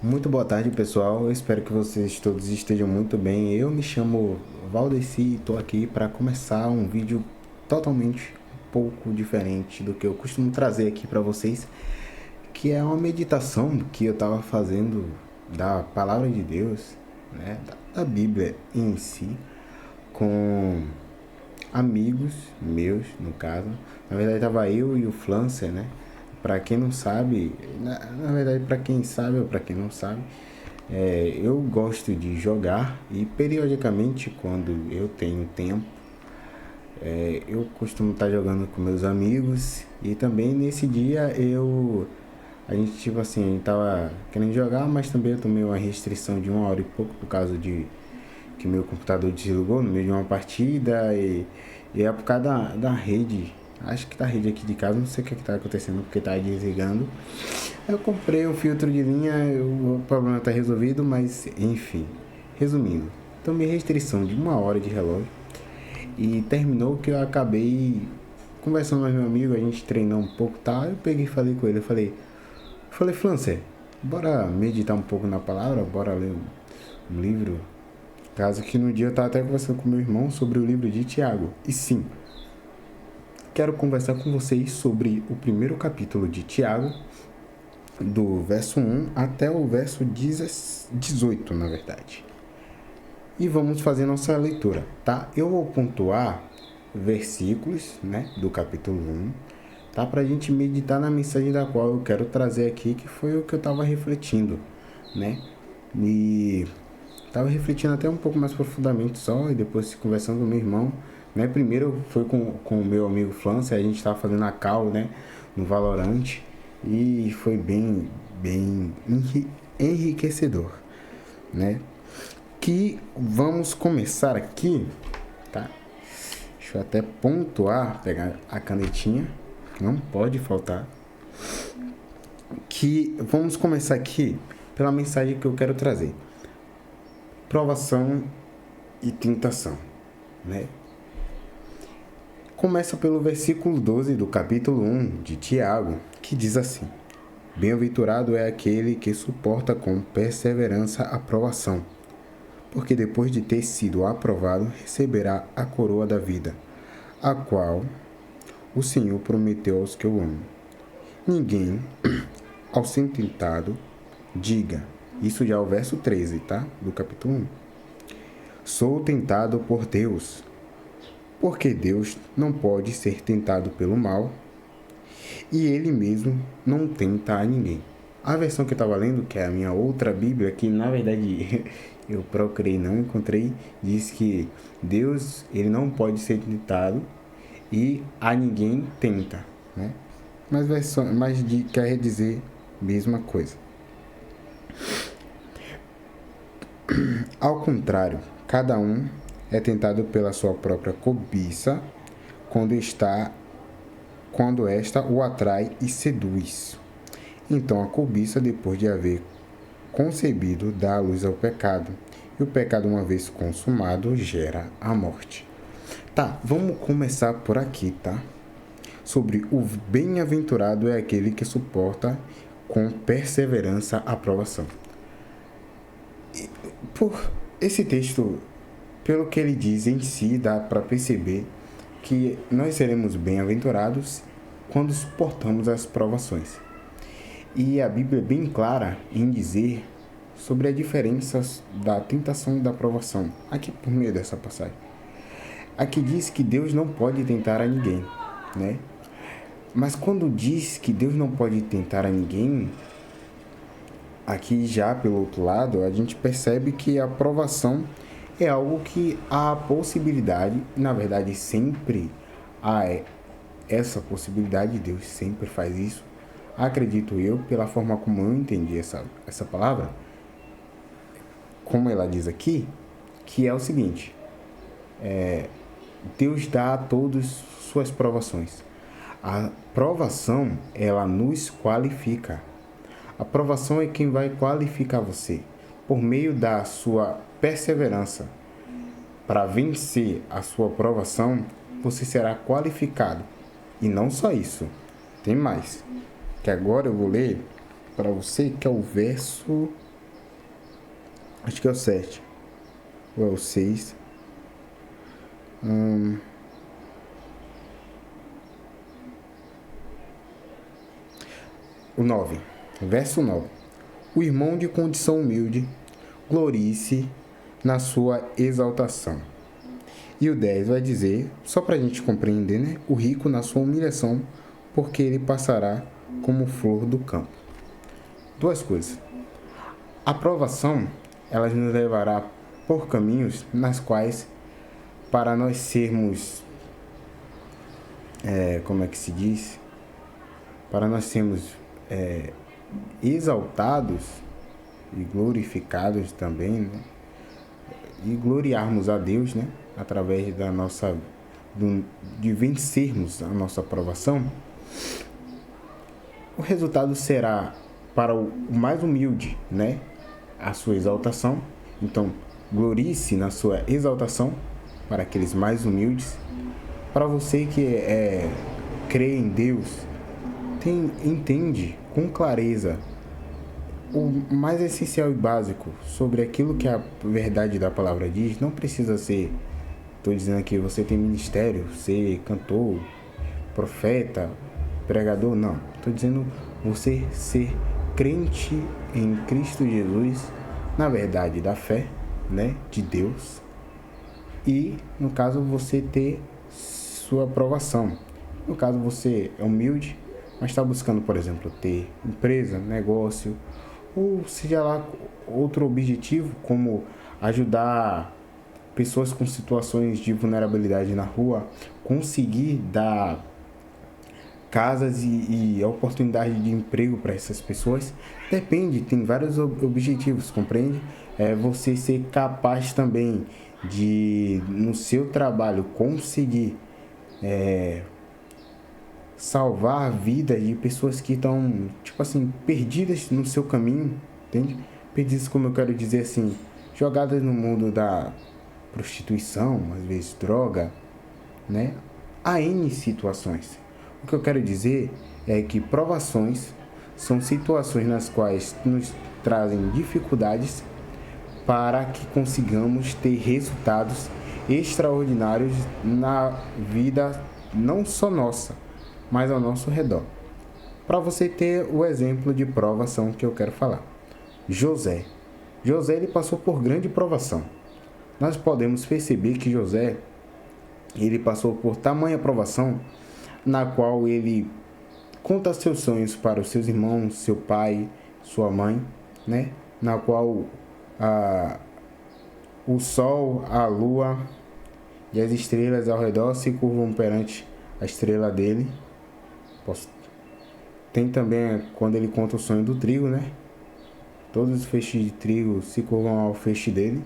Muito boa tarde, pessoal. Eu espero que vocês todos estejam muito bem. Eu me chamo Valdeci e estou aqui para começar um vídeo totalmente um pouco diferente do que eu costumo trazer aqui para vocês, que é uma meditação que eu estava fazendo da Palavra de Deus, né, da Bíblia em si, com amigos meus, no caso. Na verdade, estava eu e o Flancer, né? Para quem não sabe, na verdade, para quem sabe ou para quem não sabe, eu gosto de jogar e periodicamente, quando eu tenho tempo, eu costumo estar jogando com meus amigos. E também nesse dia a gente tipo assim, a gente tava querendo jogar, mas também eu tomei uma restrição de 1 hora e pouco por causa de que meu computador desligou no meio de uma partida e é por causa da rede. Acho que da rede aqui de casa, não sei o que está acontecendo porque tá desligando. Eu comprei um filtro de linha, o problema está resolvido, mas enfim. Resumindo, tomei restrição de 1 hora de relógio e terminou que eu acabei conversando com meu amigo, a gente treinou um pouco, tá? Eu peguei e falei com ele, eu falei, Francer, bora meditar um pouco na palavra, bora ler um livro. Caso que no dia eu tava até conversando com meu irmão sobre o livro de Tiago. E sim, quero conversar com vocês sobre o primeiro capítulo de Tiago, do verso 1 até o verso 18, na verdade. E vamos fazer nossa leitura, tá? Eu vou pontuar versículos, né, do capítulo 1, tá? Pra gente meditar na mensagem da qual eu quero trazer aqui, que foi o que eu tava refletindo, né? E tava refletindo até um pouco mais profundamente só, e depois conversando com meu irmão, né? Primeiro foi com o meu amigo Flance, a gente tava fazendo a call, né, no Valorant, e foi bem enriquecedor, né? Que vamos começar aqui, tá? Deixa eu até pontuar, pegar a canetinha, não pode faltar. Que vamos começar aqui pela mensagem que eu quero trazer. Provação e tentação, né? Começa pelo versículo 12 do capítulo 1 de Tiago, que diz assim: Bem-aventurado é aquele que suporta com perseverança a provação, porque depois de ter sido aprovado, receberá a coroa da vida, a qual o Senhor prometeu aos que o amam. Ninguém, ao ser tentado, diga, isso já é o verso 13, tá? Do capítulo 1. Sou tentado por Deus, porque Deus não pode ser tentado pelo mal, e ele mesmo não tenta a ninguém. A versão que eu estava lendo, que é a minha outra Bíblia, que na verdade eu procurei não encontrei, diz que Deus ele não pode ser tentado e a ninguém tenta, né? Quer dizer a mesma coisa. Ao contrário, cada um é tentado pela sua própria cobiça quando esta o atrai e seduz. Então a cobiça, depois de haver concebido, dá a luz ao pecado. E o pecado, uma vez consumado, gera a morte. Tá, vamos começar por aqui, tá? Sobre o bem-aventurado é aquele que suporta com perseverança a provação. Por esse texto, pelo que ele diz em si, dá para perceber que nós seremos bem-aventurados quando suportamos as provações. E a Bíblia é bem clara em dizer sobre as diferenças da tentação e da provação, aqui por meio dessa passagem. Aqui diz que Deus não pode tentar a ninguém, né? Mas quando diz que Deus não pode tentar a ninguém, aqui já pelo outro lado, a gente percebe que a provação é algo que há a possibilidade, na verdade sempre há essa possibilidade, Deus sempre faz isso, acredito eu, pela forma como eu entendi essa palavra, como ela diz aqui, que é o seguinte, Deus dá a todos suas provações. A provação, ela nos qualifica. A provação é quem vai qualificar você. Por meio da sua perseverança para vencer a sua provação, você será qualificado. E não só isso, tem mais. Que agora eu vou ler para você, que é o verso Acho que é o 7. Ou é o 6. O 9. Verso 9. O irmão de condição humilde glorie-se na sua exaltação. E o 10 vai dizer, só para a gente compreender, né? O rico na sua humilhação, porque ele passará como flor do campo. Duas coisas. A provação, ela nos levará por caminhos nas quais, para nós sermos, como é que se diz? Para nós sermos exaltados e glorificados também, né? E gloriarmos a Deus, né? Através da nossa, de vencermos a nossa provação, o resultado será para o mais humilde, né? A sua exaltação. Então, glorie-se na sua exaltação para aqueles mais humildes. Para você que crê em Deus, entende com clareza o mais essencial e básico sobre aquilo que a verdade da palavra diz. Não precisa ser, estou dizendo aqui, você tem ministério, ser cantor, profeta, pregador, não. Estou dizendo você ser crente em Cristo Jesus, na verdade da fé, né, de Deus. E, no caso, você ter sua aprovação. No caso, você é humilde, mas está buscando, por exemplo, ter empresa, negócio, ou seja lá outro objetivo, como ajudar pessoas com situações de vulnerabilidade na rua, conseguir dar casas e oportunidade de emprego para essas pessoas. Depende, tem vários objetivos, compreende? Você ser capaz também de, no seu trabalho, conseguir salvar a vida de pessoas que estão, tipo assim, perdidas no seu caminho, entende? Perdidas, como eu quero dizer assim, jogadas no mundo da prostituição, às vezes droga, né? Há N situações. O que eu quero dizer é que provações são situações nas quais nos trazem dificuldades para que consigamos ter resultados extraordinários na vida, não só nossa, mas ao nosso redor. Para você ter o exemplo de provação que eu quero falar. José. José, ele passou por grande provação. Nós podemos perceber que José, ele passou por tamanha provação, na qual ele conta seus sonhos para os seus irmãos, seu pai, sua mãe, né? Na qual o sol, a lua e as estrelas ao redor se curvam perante a estrela dele. Tem também quando ele conta o sonho do trigo, né? Todos os feixes de trigo se curvam ao feixe dele.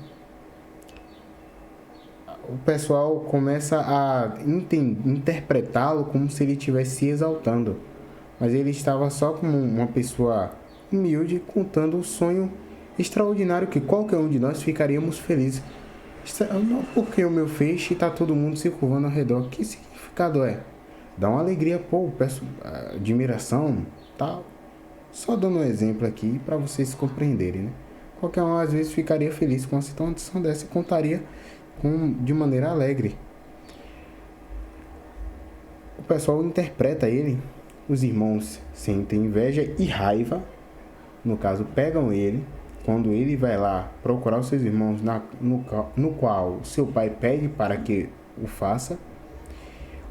O pessoal começa a interpretá-lo como se ele estivesse se exaltando. Mas ele estava só como uma pessoa humilde, contando o sonho extraordinário que qualquer um de nós ficaríamos felizes. Não porque o meu feixe está todo mundo se curvando ao redor. Que significado é? Dá uma alegria, pô, peço admiração, tal. Só dando um exemplo aqui para vocês compreenderem, né? Qualquer um às vezes ficaria feliz com uma situação dessa e contaria de maneira alegre. O pessoal interpreta ele, os irmãos sentem inveja e raiva, no caso pegam ele, quando ele vai lá procurar os seus irmãos, no qual seu pai pede para que o faça.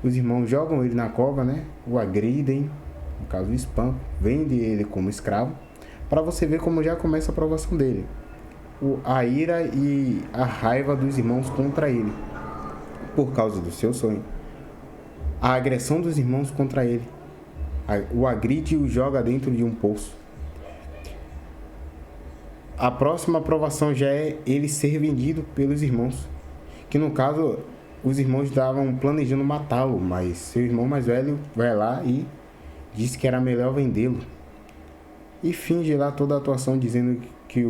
Os irmãos jogam ele na cova, né? O agridem, no caso o espancam, vendem ele como escravo, para você ver como já começa a provação dele. A ira e a raiva dos irmãos contra ele, por causa do seu sonho. A agressão dos irmãos contra ele. O agride e o joga dentro de um poço. A próxima provação já é ele ser vendido pelos irmãos, que no caso os irmãos estavam planejando matá-lo, mas seu irmão mais velho vai lá e diz que era melhor vendê-lo. E finge lá toda a atuação dizendo que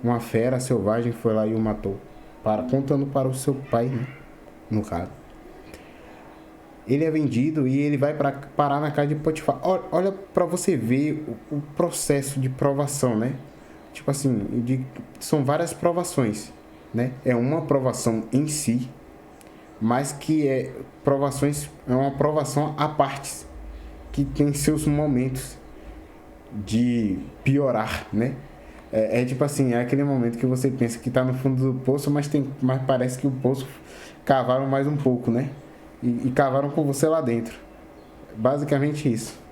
uma fera selvagem foi lá e o matou, contando para o seu pai, né? No caso. Ele é vendido e ele vai parar na casa de Potifar. Olha para você ver o processo de provação, né? tipo assim, são várias provações, né? É uma provação em si, mas que é uma provação à parte, que tem seus momentos de piorar, né? Tipo assim, é aquele momento que você pensa que está no fundo do poço, mas parece que o poço cavaram mais um pouco, né? E cavaram com você lá dentro. Basicamente isso.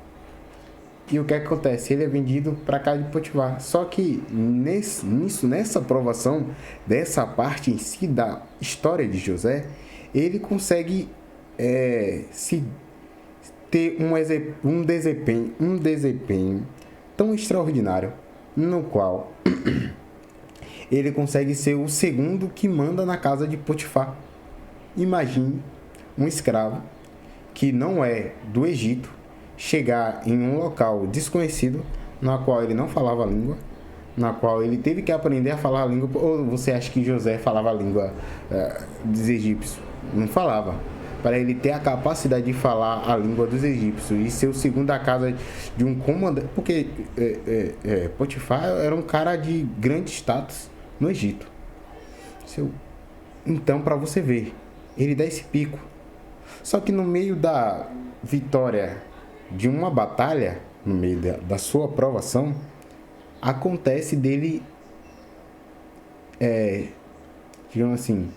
E o que acontece? Ele é vendido para casa de Potifar. Só que nessa aprovação dessa parte em si da história de José, ele consegue se ter um desempenho tão extraordinário, no qual ele consegue ser o segundo que manda na casa de Potifar. Imagine um escravo que não é do Egito chegar em um local desconhecido, na qual ele não falava a língua, na qual ele teve que aprender a falar a língua. Ou você acha que José falava a língua dos egípcios? Não falava. Para ele ter a capacidade de falar a língua dos egípcios e ser o segundo da casa de um comandante, porque Potifar era um cara de grande status no Egito. Então, para você ver, ele dá esse pico. Só que no meio da vitória de uma batalha, no meio da sua aprovação, acontece dele, digamos assim,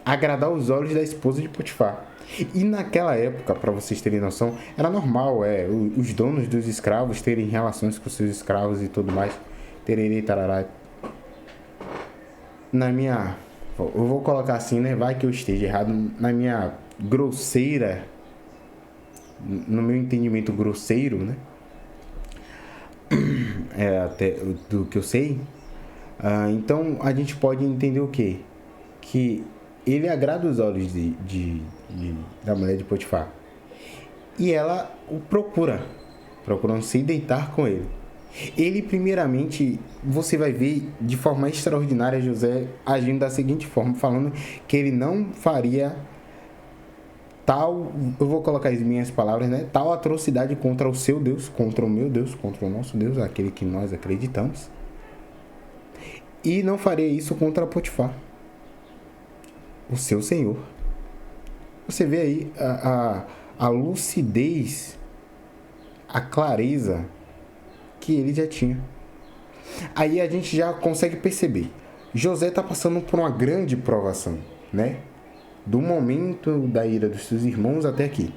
agradar os olhos da esposa de Potifar. E naquela época, para vocês terem noção, era normal os donos dos escravos terem relações com seus escravos e tudo mais. Tererê, tarará. Eu vou colocar assim, né? Vai que eu esteja errado. Na minha grosseira, no meu entendimento grosseiro, né? Até do que eu sei. Então a gente pode entender o quê? Que ele agrada os olhos da mulher de Potifar. E ela o procurando se deitar com ele. Ele, primeiramente, você vai ver de forma extraordinária José agindo da seguinte forma, falando que ele não faria tal, eu vou colocar as minhas palavras, né? Tal atrocidade contra o seu Deus, contra o meu Deus, contra o nosso Deus, aquele que nós acreditamos. E não faria isso contra Potifar, o seu Senhor. Você vê aí a lucidez, a clareza que ele já tinha. Aí a gente já consegue perceber. José está passando por uma grande provação, né? Do momento da ira dos seus irmãos até aqui.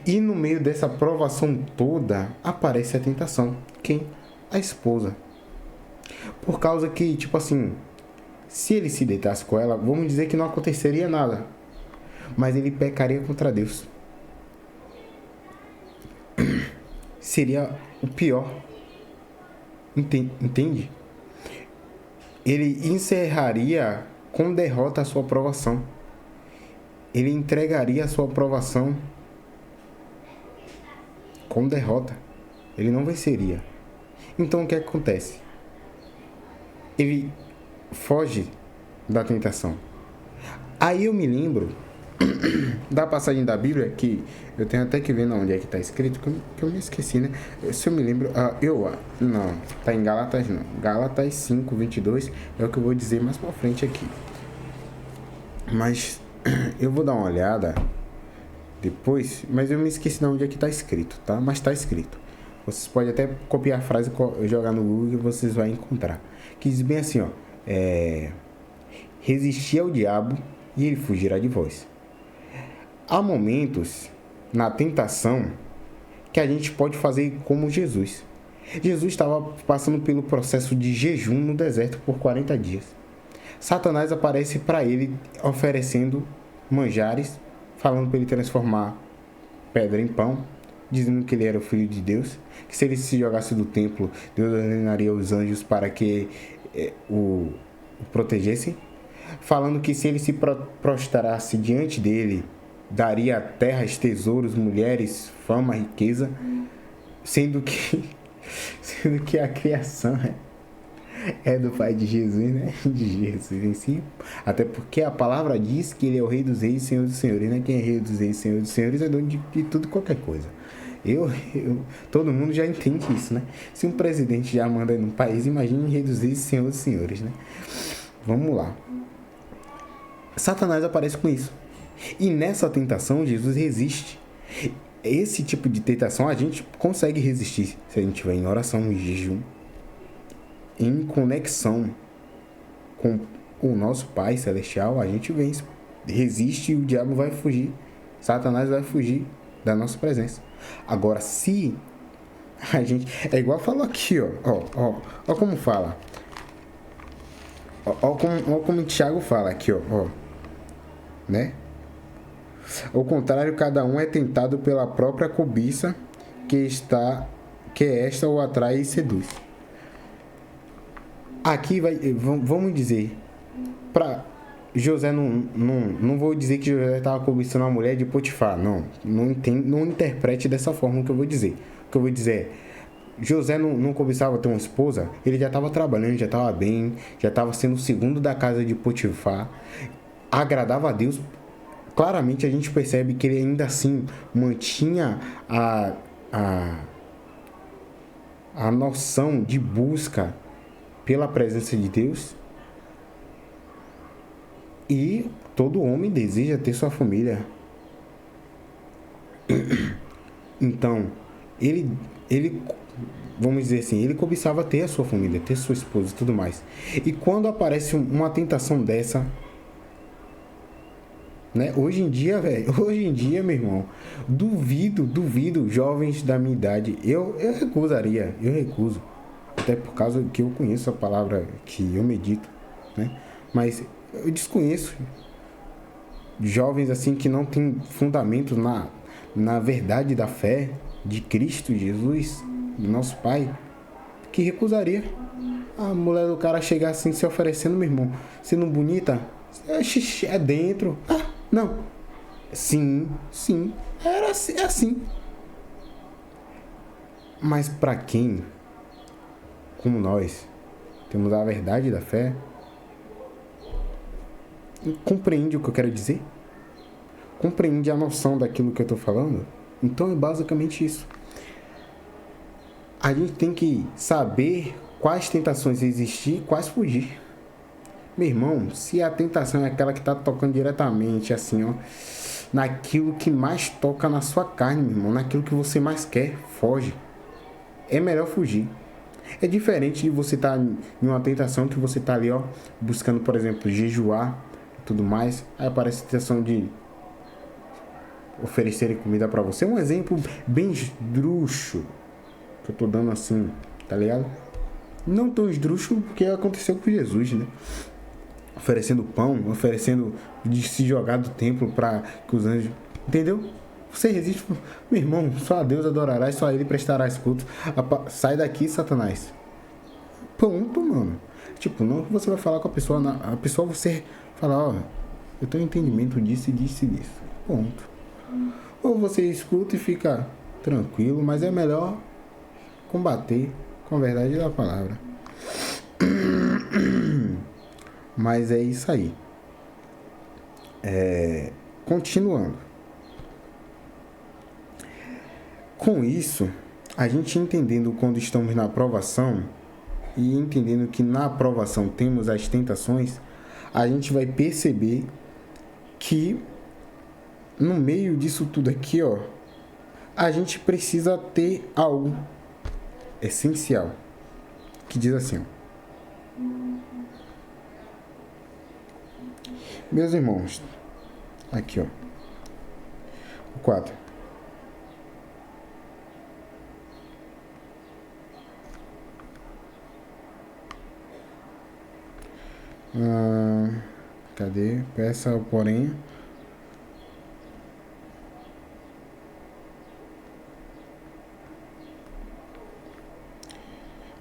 E no meio dessa provação toda, aparece a tentação. Quem? A esposa. Por causa que, tipo assim, se ele se deitasse com ela, vamos dizer que não aconteceria nada. Mas ele pecaria contra Deus. Seria o pior. Entende? Ele encerraria com derrota a sua aprovação. Ele entregaria a sua aprovação com derrota. Ele não venceria. Então o que acontece? Ele foge da tentação. Aí eu me lembro da passagem da Bíblia, que eu tenho até que ver onde é que está escrito, que eu me esqueci, né? Se eu me lembro, não, tá em Gálatas não. Gálatas 5, 22 é o que eu vou dizer mais pra frente aqui. Mas eu vou dar uma olhada depois, mas eu me esqueci de onde é que está escrito, tá? Mas está escrito. Vocês podem até copiar a frase e jogar no Google e vocês vão encontrar. Que diz bem assim, ó. Resistir ao diabo e ele fugirá de vós. Há momentos na tentação que a gente pode fazer como Jesus. Jesus estava passando pelo processo de jejum no deserto por 40 dias. Satanás aparece para ele oferecendo manjares, falando para ele transformar pedra em pão, dizendo que ele era o filho de Deus, que se ele se jogasse do templo, Deus ordenaria os anjos para que o protegessem, falando que se ele se prostrasse diante dele, daria terras, tesouros, mulheres, fama, riqueza, sendo que a criação é do Pai de Jesus, né? De Jesus em si. Até porque a palavra diz que ele é o Rei dos Reis e Senhor dos Senhores, né? Quem é Rei dos Reis e Senhor dos Senhores é dono de tudo e qualquer coisa. Todo mundo já entende isso, né? Se um presidente já manda num país, imagine reduzir senhores e senhores, né? Vamos lá. Satanás aparece com isso. E nessa tentação, Jesus resiste. Esse tipo de tentação a gente consegue resistir se a gente estiver em oração, em jejum, em conexão com o nosso Pai Celestial. A gente vence, resiste e o diabo vai fugir. Satanás vai fugir da nossa presença. Agora, se a gente... É igual falou aqui, ó como fala. Ó como o Thiago fala aqui, ó. Né? Ao contrário, cada um é tentado pela própria cobiça que esta o atrai e seduz. Aqui vamos dizer, para José não vou dizer que José estava cobiçando a mulher de Potifar, não interprete dessa forma o que eu vou dizer. O que eu vou dizer é, José não cobiçava ter uma esposa, ele já estava trabalhando, já estava bem, já estava sendo o segundo da casa de Potifar, agradava a Deus. Claramente a gente percebe que ele ainda assim mantinha a noção de busca pela presença de Deus. E todo homem deseja ter sua família. Então, ele vamos dizer assim, ele cobiçava ter a sua família, ter sua esposa e tudo mais. E quando aparece uma tentação dessa, né? Hoje em dia, meu irmão, duvido jovens da minha idade. Eu recuso. Até por causa que eu conheço a palavra que eu medito, né? Mas eu desconheço jovens assim que não têm fundamento na verdade da fé de Cristo Jesus, do nosso Pai, que recusaria. A mulher do cara chegar assim se oferecendo, meu irmão, sendo bonita, é dentro. Não. Sim. É assim. Mas para quem, como nós, temos a verdade da fé, compreende o que eu quero dizer? Compreende a noção daquilo que eu estou falando? Então é basicamente isso. A gente tem que saber quais tentações existir e quais fugir. Meu irmão, se a tentação é aquela que está tocando diretamente, assim, ó, naquilo que mais toca na sua carne, meu irmão, naquilo que você mais quer, foge. É melhor fugir. É diferente de você estar em uma tentação que você está ali, ó, buscando, por exemplo, jejuar e tudo mais. Aí aparece a tentação de oferecerem comida para você. Um exemplo bem esdrúxulo que eu tô dando assim, tá ligado? Não tão esdrúxulo porque aconteceu com Jesus, né? Oferecendo pão, oferecendo de se jogar do templo para que os anjos... Entendeu? Você resiste, meu irmão, só a Deus adorarás, só a Ele prestarás culto. Sai daqui, Satanás. Ponto, mano. Tipo, não que você vai falar com a pessoa, a pessoa você falar, ó, eu tenho entendimento disso e disso e disso. Ponto. Ou você escuta e fica tranquilo, mas é melhor combater com a verdade da palavra. Mas é isso aí. Continuando. Com isso, a gente entendendo quando estamos na aprovação e entendendo que na aprovação temos as tentações, a gente vai perceber que no meio disso tudo aqui, ó, a gente precisa ter algo essencial que diz assim, ó. Meus irmãos, aqui, ó, o 4. Cadê? Peça, porém.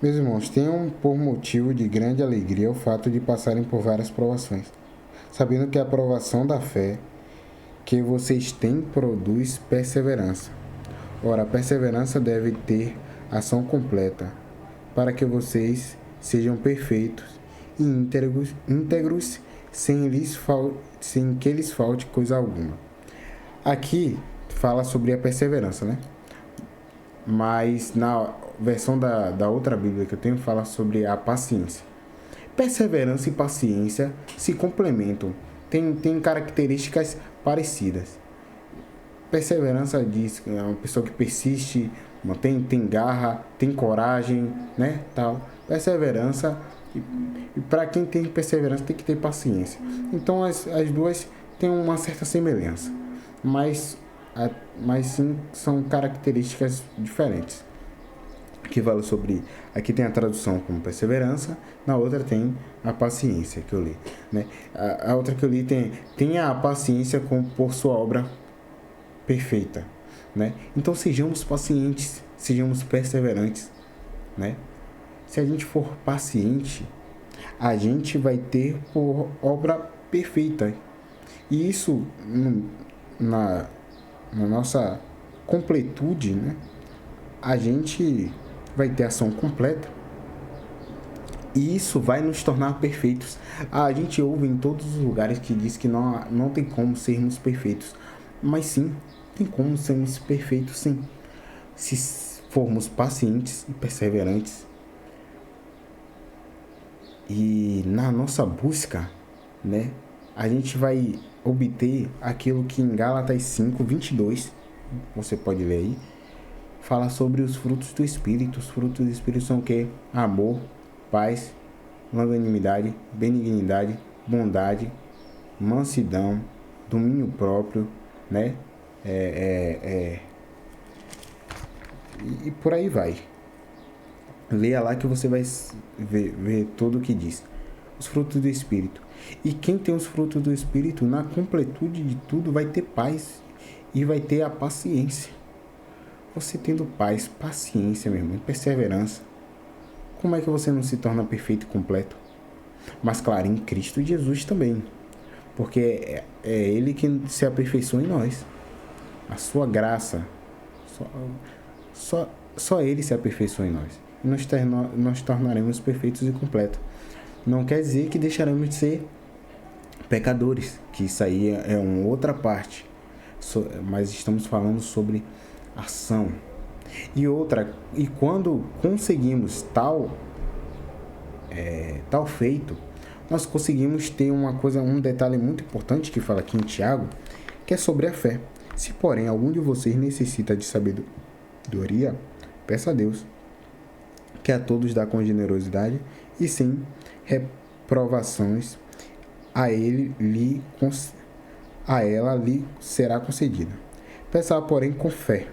Meus irmãos, tenham por motivo de grande alegria o fato de passarem por várias provações, sabendo que a provação da fé que vocês têm produz perseverança. Ora, a perseverança deve ter ação completa, para que vocês sejam perfeitos e íntegros sem que lhes falte coisa alguma. Aqui fala sobre a perseverança, né? mas na versão da outra Bíblia que eu tenho fala sobre a paciência. Perseverança e paciência se complementam, tem características parecidas. Perseverança diz que é uma pessoa que persiste, tem garra, tem coragem, né, tal. Perseverança, e para quem tem perseverança tem que ter paciência. Então as duas têm uma certa semelhança, mas sim são características diferentes. Que fala sobre, aqui tem a tradução como perseverança, na outra tem a paciência que eu li, né? A outra que eu li tem a paciência por sua obra perfeita, né? Então sejamos pacientes, sejamos perseverantes, né? Se a gente for paciente, a gente vai ter por obra perfeita. E isso na nossa completude, né? A gente vai ter ação completa e isso vai nos tornar perfeitos. A gente ouve em todos os lugares que diz que não tem como sermos perfeitos, mas sim, tem como sermos perfeitos, sim, se formos pacientes e perseverantes e na nossa busca, né, a gente vai obter aquilo que em Gálatas 5:22, você pode ler aí, fala sobre os frutos do Espírito. Os frutos do Espírito são o quê? Amor, paz, longanimidade, benignidade, bondade, mansidão, domínio próprio, né? E por aí vai. Leia lá que você vai ver tudo o que diz. Os frutos do Espírito. E quem tem os frutos do Espírito, na completude de tudo, vai ter paz e vai ter a paciência. Você tendo paz, paciência, meu irmão, perseverança, como é que você não se torna perfeito e completo? Mas claro, em Cristo Jesus também, porque é Ele que se aperfeiçoa em nós. A sua graça, só Ele se aperfeiçoa em nós. E nós tornaremos perfeitos e completos. Não quer dizer que deixaremos de ser pecadores, que isso aí é uma outra parte. Mas estamos falando sobre ação. E quando conseguimos tal feito, nós conseguimos ter um detalhe muito importante que fala aqui em Tiago, que é sobre a fé. Se, porém, algum de vocês necessita de sabedoria, peça a Deus, que a todos dá com generosidade e sem reprovações, a ela lhe será concedida. Peça, porém, com fé.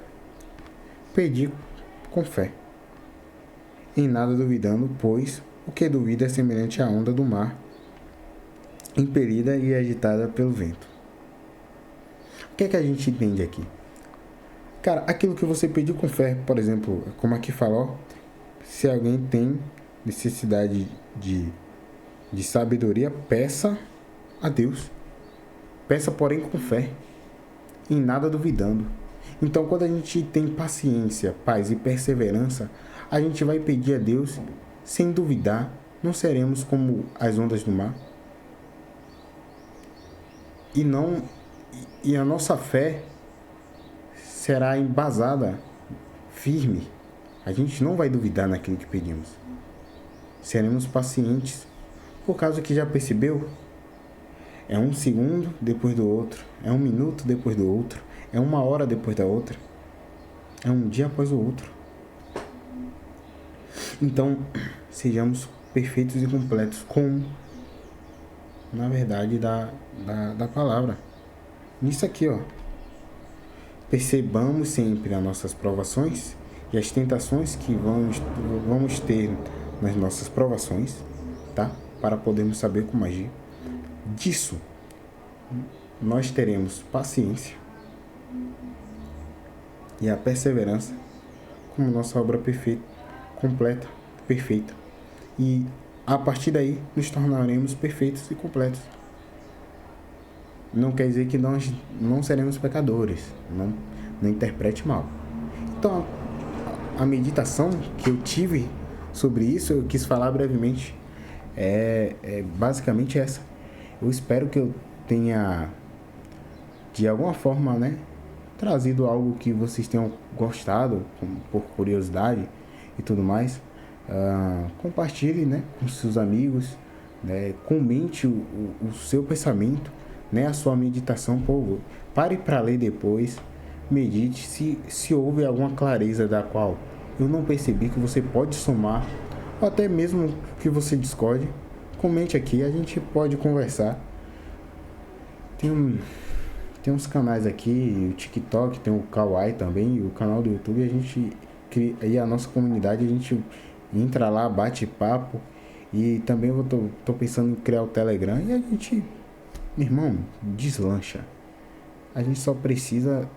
Pedir com fé, em nada duvidando, pois o que duvida é semelhante à onda do mar, impelida e agitada pelo vento. O que é que a gente entende aqui? Cara, aquilo que você pediu com fé, por exemplo, como aqui falou, se alguém tem necessidade de sabedoria, peça a Deus. Peça, porém, com fé, em nada duvidando. Então, quando a gente tem paciência, paz e perseverança, a gente vai pedir a Deus sem duvidar. Não seremos como as ondas do mar. E a nossa fé será embasada, firme. A gente não vai duvidar naquilo que pedimos. Seremos pacientes. Por causa que já percebeu? É um segundo depois do outro. É um minuto depois do outro. É uma hora depois da outra. É um dia após o outro. Então, sejamos perfeitos e completos com, na verdade, da palavra. Nisso aqui, ó. Percebamos sempre as nossas provações e as tentações que vamos ter nas nossas provações, tá? Para podermos saber como agir. Disso, nós teremos paciência e a perseverança como nossa obra perfeita, completa, perfeita. E a partir daí nos tornaremos perfeitos e completos. Não quer dizer que nós não seremos pecadores, não interprete mal. Então, a meditação que eu tive sobre isso, eu quis falar brevemente, é basicamente essa. Eu espero que eu tenha, de alguma forma, né, trazido algo que vocês tenham gostado, por curiosidade e tudo mais. Compartilhe, né, com seus amigos, né, comente o seu pensamento, né, a sua meditação. Pô, pare para ler depois, medite, se houve alguma clareza da qual eu não percebi, que você pode somar, ou até mesmo que você discorde, comente aqui, a gente pode conversar. Tem uns canais aqui, o TikTok, tem o Kawaii também, o canal do YouTube, a gente cria, e a nossa comunidade, a gente entra lá, bate papo, e também eu tô pensando em criar o Telegram, e a gente, meu irmão, deslancha. A gente só precisa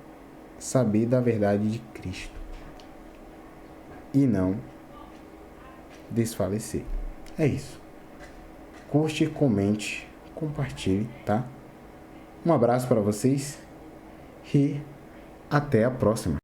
saber da verdade de Cristo e não desfalecer. É isso. Curte, comente, compartilhe, tá? Um abraço para vocês e até a próxima.